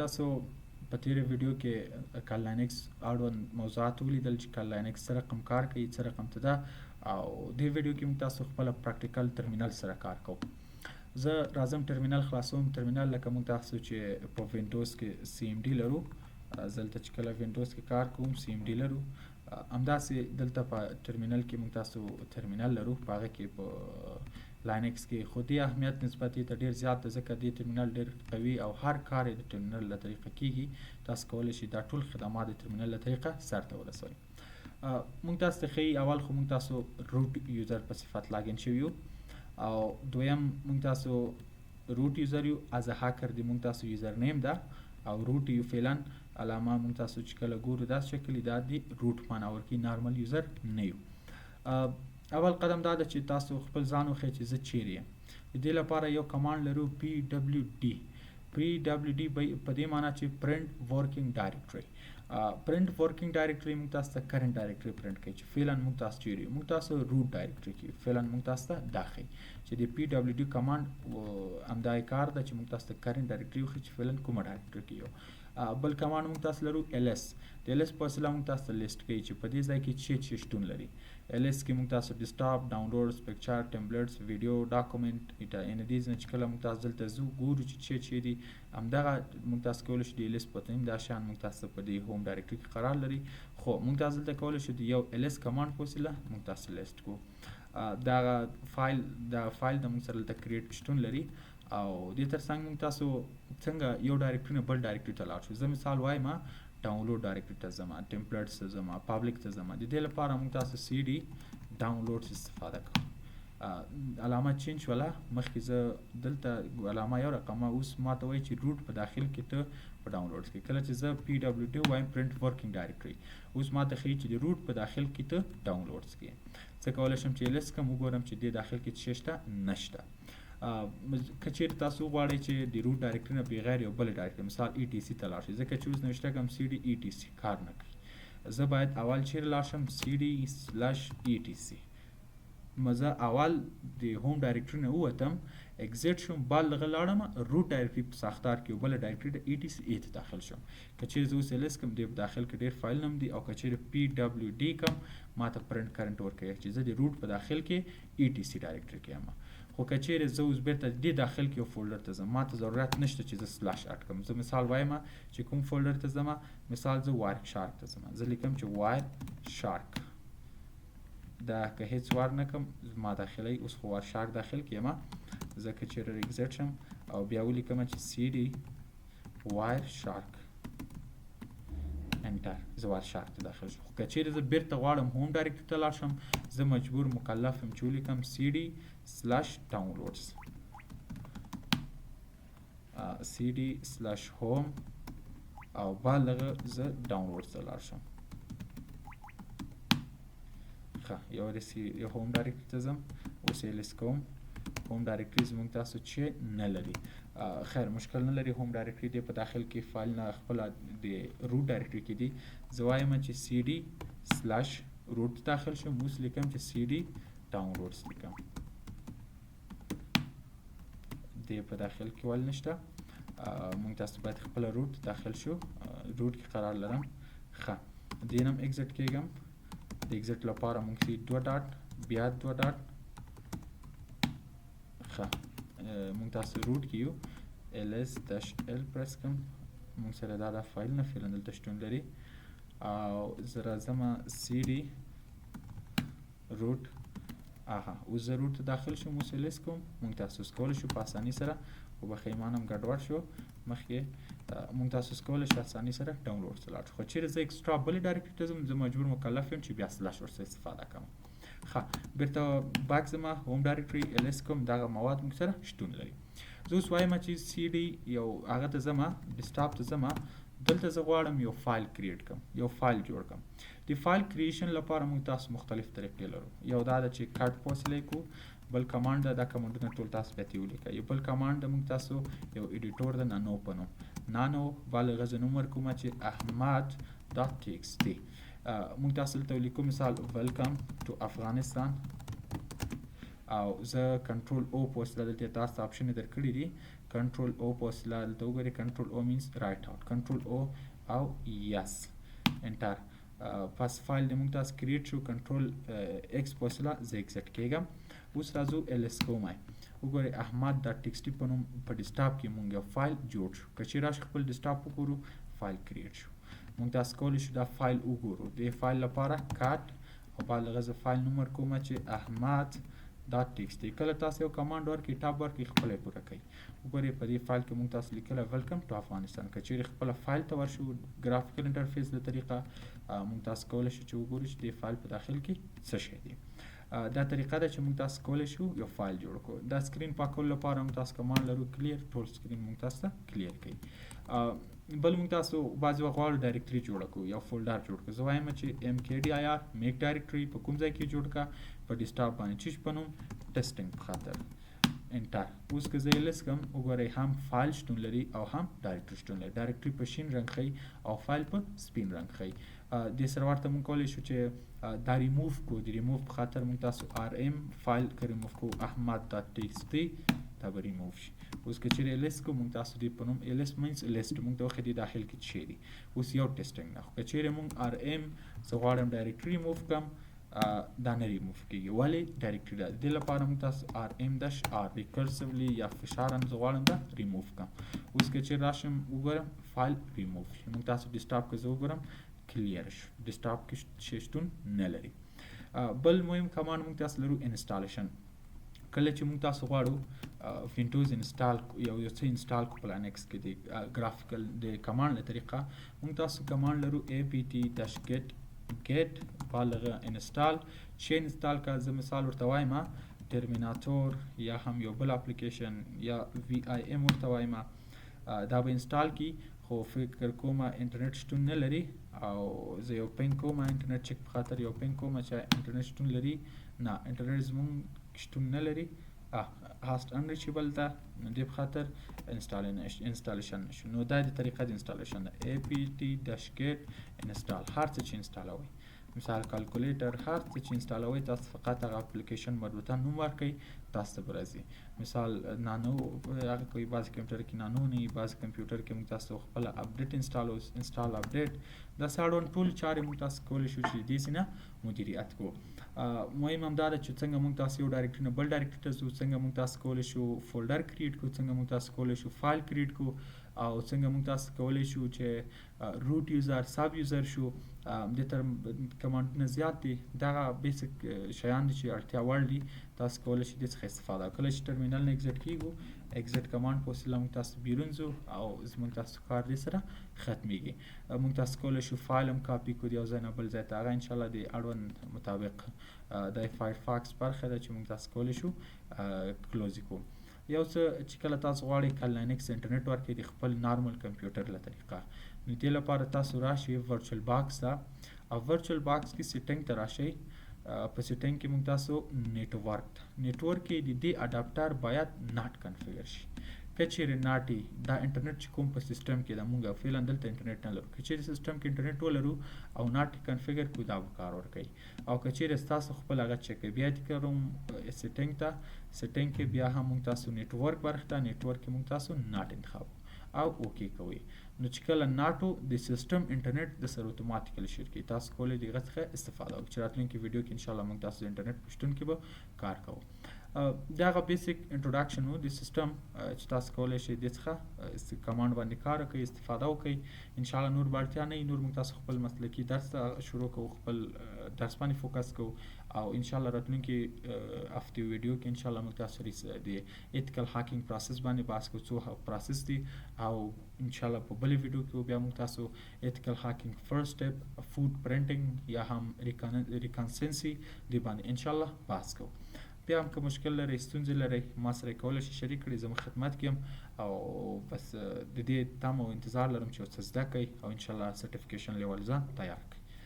تاسو په تیره ویډیو کې کال لاینکس اړوند موضوعات ولیدل چې کال لاینکس سره کوم کار کوي، څه رقم ته ده، او دې ویډیو کې موږ تاسو خپله پراکټیکل ترمینل سره کار کوو. زه راځم ټرمینل خلاصوم. ټرمینل لکه موږ تاسو چې په وینډوز کې سی ایم ډي لرو، دلته چې کله وینډوز کې کار کوم سی ایم ډي لرو، همداسې دلته په ټرمینل کې موږ تاسو ترمینل لرو، په هغه کې په لاینکس کې. خو دې اهمیت نسبت ته ډېر زیات ده، ځکه دې ټرمینل ډېر قوي او هر کار یې د ټرمینل له طریقه کېږي. تاسو کولی شئ دا ټول خدمات د ټرمینل له طریقه سرته ورسوئ. موږ تاسو ته ښیي اول خو موږ تاسو روټ یوزر په صفت لاګین شوي یو، او دویم موږ تاسو روټ یوزر یو، از هاکر دی موږ تاسو یوزر نیم ده، او روټ یو فعلا علامه موږ تاسو چې کله ګورو داسې شکل دا دی روټ معنا ورکوي، نارمل یوزر نه یو. اول قدم دا ده چې تاسو خپل ځان وښیئ چې زه چیرې یم. د دې لپاره یو کمانډ لرو پی ډبلیو ډي. پی ډبلیو ډي په دې معنی چې پرنټ ورکینګ ډایرکټري. پرنټ ورکینګ ډایرکټري موږ تاسو ته کرنټ ډایرکټري پرنټ کوي چې فعلا موږ تاسو چیرې یو. موږ تاسو روټ ډایرکټري کې فعلا موږ تاسو ته دا ښیي چې د پی ډبلیو ډي کمانډ همدا کار ده چې موږ تاسو ته کرنټ ډایرکټري وښیي چې فعلا کومه ډایرکټري کې یو. بل کمانډ موږ تاسو لرو ال اس. د ال اس په وسیله موږ تاسو ته لیست کوي چې په دې ځای کې څه شتون لري. ال اس کې موږ تاسو ډیسکټاپ، ډاونلوډز، پکچر، ټمپلیټس، ویډیو، ډاکومنټ، ان دیز نه چې کله موږ تاسو دلته زو ګورو چې څه دي، همدغه موږ تاسو کولی شو د ال اس په تیم دا شان موږ تاسو په دې هوم ډایرکټري کې قرار لري. خو موږ تاسو دلته کولی شو د یو ال اس کمانډ په وسیله موږ تاسو لیست کو. دا فایل د موږ سره دلته کریټ شتون لري، او دې ترڅنګ موږ تاسو څنګه یو ډایرکټري نه بل ډایرکټري ته لاړ شو. زه مثال وایم ډاونلوډ ډایرکټري ته ځم، ټمپلیټس ته ځم، پابلیک ته ځم. د دې لپاره موږ تاسو سی ډي ډاونلوډز استفاده کوو. علامه چینج شوله، مخکې زه دلته علامه یو رقمه، اوس ما ته وایي چې روټ په داخل کې ته په ډاونلوډز کې. کله چې زه پی ډبلیو ډي وایم پرنټ ورکینګ ډایرکټري، اوس ما ته ښیي چې د روټ په داخل کې ته ډاونلوډز کې. زه کولی شم چې لیست کړم، وګورم چې دې داخل کې څه شته، نشته. که چیرې تاسو غواړئ چې د روټ ډایرکټري نه بغیر یو بل ډایرکټري مثال ای ټي سی ته لاړ شئ، ځکه چې اوس نوشته کوم سی ډي ای ټي سی کار نه کوي. زه باید اول چیرې لاړ شم، سی ډي سلش ای ټي سی. زه اول د هوم ډایرکټري نه ووتم، اگزیټ شوم، بال دغه لاړم روټ ډایرکټري په ساختار کې یو بل ډایرکټري د ای ټي سی ای ته داخل شم. که چیرې زه اوس ال اس کوم، دې په داخل کې ډېر فایل نم دي، او که چیرې پی ډبلیو ډي کوم، ما ته پرنټ کرنټ ورکوي چې زه د روټ په داخل کې ای ټي سی ډایرکټري کې یم. خو که چیرې زه اوس بیرته دې داخل کې یو فولډر ته ځم، ما ته ضرورت نشته چې زه سلاش اډ کړم. زه مثال وایم چې کوم فولډر ته ځم، مثال زه وایر شارک ته ځم، زه لیکم چې وایر شارک. دا که هیڅ وار نه کړم ما داخلي، اوس خو وایر شارک داخل کې یم. زه که چیرې اگزیټ شم او بیا ولیکم چې سی ډي وایر شارک انټر، زه وایر شارک ته داخل شم. خو که چیرې زه بیرته غواړم هوم ډایرکټري ته لاړ شم، زه مجبور مکلف یم چې ولیکم سی ډي سلش ډاونلوډز، سی ډي سلش هوم، او بالغه زه ډاونلوډز ته لاړ شم. ښه، یو هوم ډایرکټري ته ځم، اوس یې لیست کوم. هوم ډایرکټري زموږ تاسو چې نه لري، خیر مشکل نه لري. هوم ډایرکټري دی په داخل کې فایل نه خپل د روټ ډایرکټري کې دي. زه وایم چې سی ډي سلش روټ داخل شم، اوس لیکم چې سی ډي ډاونلوډز لیکم. دې په داخل کې ول نشته، موږ تاسو باید خپل روټ داخل شو، روټ کې قرار لرم. ښه، دې نم اگزیټ کېږم. د اگزیټ لپاره موږ سی 2 ډاټ بیا 2 ډاټ. ښه، موږ تاسو روټ کې یو، ال اس داش ال پرس کوم، موږ سره دا فایل نه فعلا دلته شتون لري، او زه راځم سی ډي روټ. اوس زه روټ ته داخل شوم، اوس یې لیست کوم. موږ تاسو کولی شو په اساني سره، خو بخیمان هم ګډوډ شو مخکې، موږ تاسو کولی شو اساني سره ډاونلوډ ته لاړ شو. خو چیرې زه اکسټرا بلې ډایرکټري ته ځم، زه مجبور مکلف یم چې بیا سلاش ورڅخه استفاده کوم. ښه، بیرته باک ځم، هوم ډایرکټري ال اس کوم، دغه مواد موږ سره شتون لري. زه اوس وایم چې سی ډي یو هغه ته ځم، ډیسکټاپ ته ځم، دلته زه غواړم یو فایل کریټ کړم، یو فایل جوړ کړم. د فایل کریشن لپاره موږ تاسو مختلف طریقې لرو. یو دا ده چې کټ په وسیله یې کوو، بل کمانډ ده، دا کمانډونه ټول تاسو بیا ولیکئ. یو بل کمانډ ده موږ تاسو یو ایډیټور ده نانو په نوم، نانو بالغه زه نوم ورکوم چې احمد ډاټ ټي ایکس ټي. موږ تاسو دلته ولیکو مثال ویلکم ټو افغانستان، او زه کنټرول او په وسیله دلته تاسو ته اپشن درکړي دي. کنټرول او په وسیله دلته وګورئ کنټرول او مینس رایټ آوټ کنټرول او او یس انټر پس فایل د موږ تاسو کریټ شو کنټرول ایکس په وسیله زه ایکزیټ کېږم. اوس راځو ال اس کومای وګورئ احمد ډاټ ټیکسټي په نوم په ډیسکټاپ کې موږ یو فایل جوړ شو. که چیرې راشو خپل ډیسکټاپ وګورو فایل کریټ شو. موږ تاسو کولی شو دا فایل وګورو. د فایل لپاره کات او بعد هغه زه فایل نومر کومه چې احمد ډاټ ټیکسټي. کله تاسو یو کمانډ ورکړئ ټاب ورکړئ خپل یې پوره کوي. وګورئ په دې فایل کې موږ تاسو لیکلی ویلکم ټو افغانستان. که چیرې خپله فایل ته ورشو ګرافیکل انټرفیس د طریقه موږ تاسو کولی شو چې وګورو چې د فایل په داخل کې څه شی دی. دا طریقه ده چې موږ تاسو کولی شو یو فایل جوړ کړو. دا سکرین پاکولو لپاره موږ تاسو کمانډ لرو کلیر ټول سکرین موږ تاسو ته کلیر کوي. بل موږ تاسو بعضې وخت غواړو ډایرکټري جوړه کړو یو فولډر جوړ کړو. زه وایم چې MKDIR میک ډایرکټري په کوم ځای کې جوړ کړه په ډیسکټاپ باندې چې په نوم ټیسټینګ په خاطر انټر. اوس که زه یې لیست کړم وګورئ هم فایل شتون لري او هم ډایرکټري شتون لري. ډایرکټري په شین رنګ ښیي او فایل په سپین رنګ ښیي. دې سره ورته موږ کولی شو چې دا ریموف کړو. د ریموف په خاطر موږ تاسو RM فایل که ریموف کړو احمد ډاټ ټیکسټي دا به ریموف شي. اوس که چیرې لیست کړو موږ تاسو دې په نوم لیست مینس لیست موږ ته وښیي داخل کې څه شی دي. اوس یو ټیسټینګ نه خو که چیرې موږ RM زه غواړم ډایرکټري ریموف کړم دا نه ریموف کېږي. ولې ډایرکټري ده. د دې لپاره موږ تاسو RM-R ریکرسیولی یا فشارن زه غواړم دا ریموف کړم. اوس که چیرې راشم وګورم فایل ریموف شي. موږ تاسو ډیسکټاپ کې زه وګورم کلیر شو. ډیسکټاپ کې شی شتون نه لري. بل مهم کمانډ موږ تاسو لرو انسټالیشن. کله چې موږ تاسو غواړو وینډوز انسټال یو څه انسټال کړو په لینکس کې د ګرافیکل د کمانډ له طریقه موږ تاسو کمانډ لرو apt-get بالغه انسټال شی انسټال کا. زه مثال ورته وایم ټرمیناتور یا هم یو بل اپلیکیشن یا VIM ورته وایم دا به انسټال کی خو فکر کومه انټرنیټ شتون نه لري او زه یو پینګ کومه انټرنیټ چک په خاطر یو پینګ کومه چې انټرنیټ شتون لري. نه انټرنیټ زموږ شتون نه لري هاست انریچبل ده نو دې په خاطر انسټالیشن نشو. نو دا د طریقه د انسټالیشن ده apt-get انسټال. هر څه چې انسټالوئ مثال کالکولیټر هر څه چې انسټالوئ تاسو فقط هغه اپلیکیشن مربوطه نوم ورکړئ تاسو ته به راځي. مثال نانو هغه کوي بعضې کمپیوټر کې نانو نه وي بعضې کمپیوټر کې موږ تاسو خپله اپډیټ انسټال اپډیټ داسې اړوند ټول چارې موږ تاسو کولی شو چې دې نه مدیریت کړو. مهم هم دا ده چې څنګه موږ تاسو یو ډایرکټري نه بل ډایرکټري ته ځو څنګه موږ تاسو کولی شو فولډر کریټ کړو څنګه موږ تاسو کولی شو فایل کریټ کړو او څنګه موږ تاسو کولی شو چې روټ یوزر سب یوزر شو. دې تر کمانډونه زیات دي. دغه بیسک شیان دي چې اړتیا وړ دي تاسو کولی شئ دې څخه استفاده وکړئ. کله چې ټرمینل نه ایګزیټ کیږو ایګزیټ کمانډ په وسیله موږ تاسو بیرون ځو او زموږ تاسو کار دې سره ختمیږي. موږ تاسو کولی شو فایل هم کاپي کړو د یو ځای نه بل ځای ته. هغه انشاءالله د اړوند مطابق د فایرفاکس برخه ده چې موږ تاسو کولی شو کلوز کړو. یو څه چې کله تاسو غواړئ لینکس انټرنیټ ورکړئ د خپل نارمل کمپیوټر له طریقه نو دې لپاره تاسو راشئ ورچوال باکس ته او ورچوال باکس کې سیټینګ ته راشئ. په سیټینګ کې موږ تاسو نیټورک کې د دې اډاپټر باید ناټ کنفیګر شي. که چیرې ناټي دا انټرنیټ چې کوم په سیسټم کې ده موږ فعلا دلته انټرنیټ نه لرو. که چیرې سیسټم کې انټرنیټ ولرو او ناټ کنفیګر کړو دا به کار ورکوي. او که چیرې ستاسو خپل هغه چک کوي بیا دې کوم سیټینګ ته سیټینګ کې بیا هم موږ تاسو نیټورک برخه ته نیټورک کې موږ تاسو ناټ انتخاب او اوکې کوئ. نو چې کله ناټو د سیسټم انټرنیټ د سره اتوماتیکلی شیر کوي تاسو کولی دغه څخه استفاده وکړئ. چې راتلونکي ویډیو کې انشاءالله موږ تاسو د انټرنیټ په شتون کې به کار کوو. دا هغه بیسیک انټروډکشن و د سیسټم چې تاسو کولی شئ دې څخه کمانډ باندې کار وکړئ استفاده وکړئ. انشاءالله نور به اړتیا نه وي نور موږ تاسو خپل مسلکي درس شروع کوو خپل درس باندې فوکس کوو او انشاءالله راتلونکي هفتې ویډیو کې انشاءالله موږ تاسو د ایتیکل هاکینګ پروسس باندې بحث کوو. څو پروسس دي او انشاءالله په بلې ویډیو کې بیا موږ تاسو ایتیکل هاکینګ فرست سټیپ فود پرنټینګ یا هم ریکنسنسي دې باندې انشاءالله بحث کوو. بیا هم که مشکل لرئ ستونزې لرئ ما سره کولی شئ شریک کړئ. زه خدمت کې یم او بس د دې تمه او انتظار لرم چې یو څه زده کړئ او انشاءالله سرټیفیکیشن لیول ځان تیار کړئ.